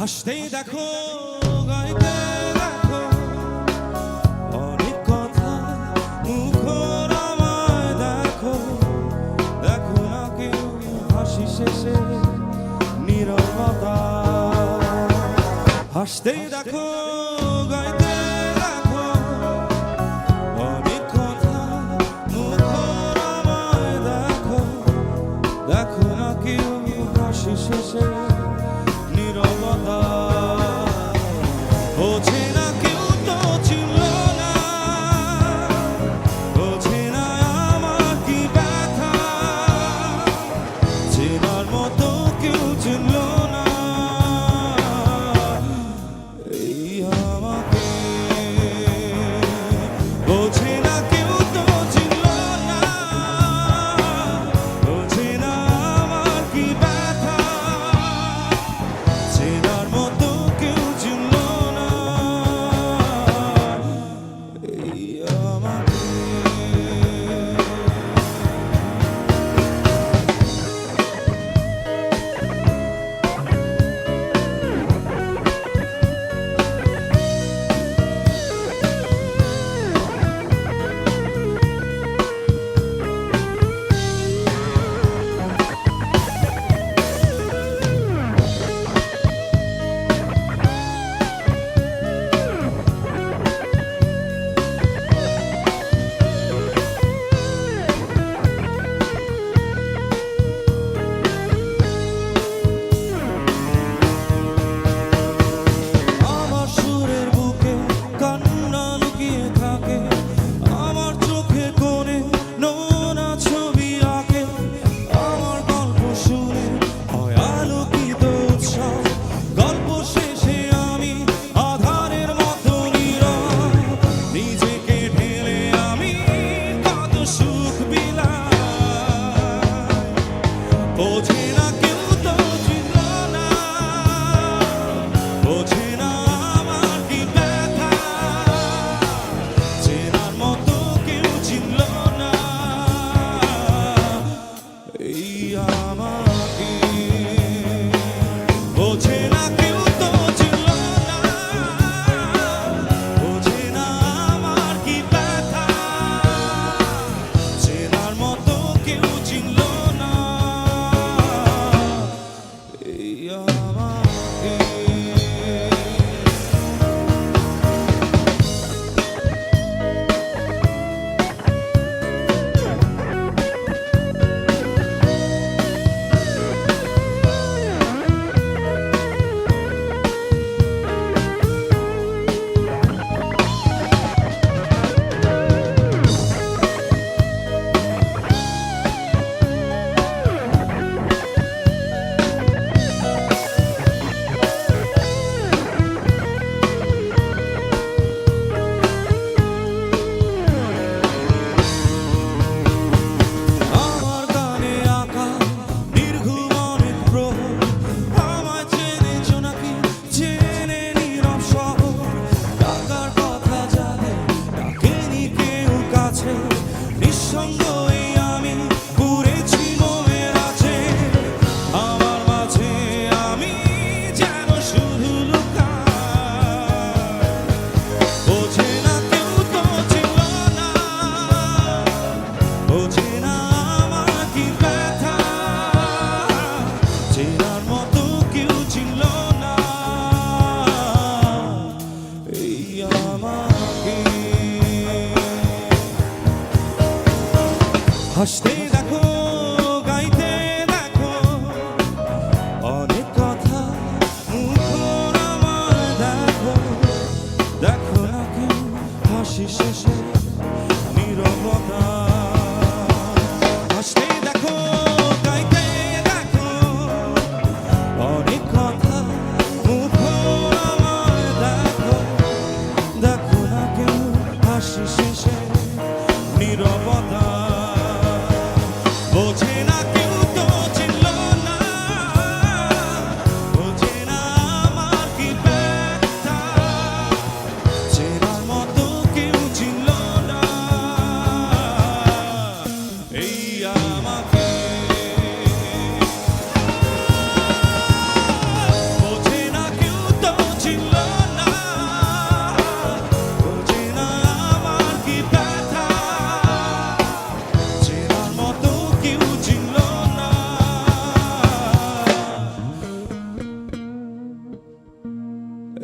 হাসতেই দেখো গাইতে দেখো অনেক কথা মুখর আমায় দেখো দেখো না কেউ হাসি শেষে নীরবতা হাসতেই দেখো গাইতে দেখো অনেক কথা মুখর আমায় দেখো দেখো না কেউ হাসি শেষে নীরবতা বোঝে না কেউ তো ছিল না বোঝে না আমার কি ব্যথা চেনার মতো কেউ ছিল না এই আমাকে বোঝে না কেউ তো ছিল না বোঝে না আমার কি ব্যথা চেনার মতো কেউ ছিল না এই আমাকে আমার সুরের বুকে কান্না লুকিয়ে থাকে আমার চোখের কোণে নোনা ছবি আঁকে আমার গল্প শুনে হয় আলোকিত উৎসব গল্প শেষে আমি আধারের মতো নীরব নিজেকে ঢেলে আমি কত সুখ বিলায় বোঝে না কেউ তো ছিল না বোঝে না আমার কি ব্যথা চেনার মতো কেউ ছিল না এই আমাকে বোঝে না কেউ তো ছিল না বোঝে না আমার কি ব্যথা চেনার মতো কেউ ছিল না এই আমাকে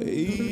এই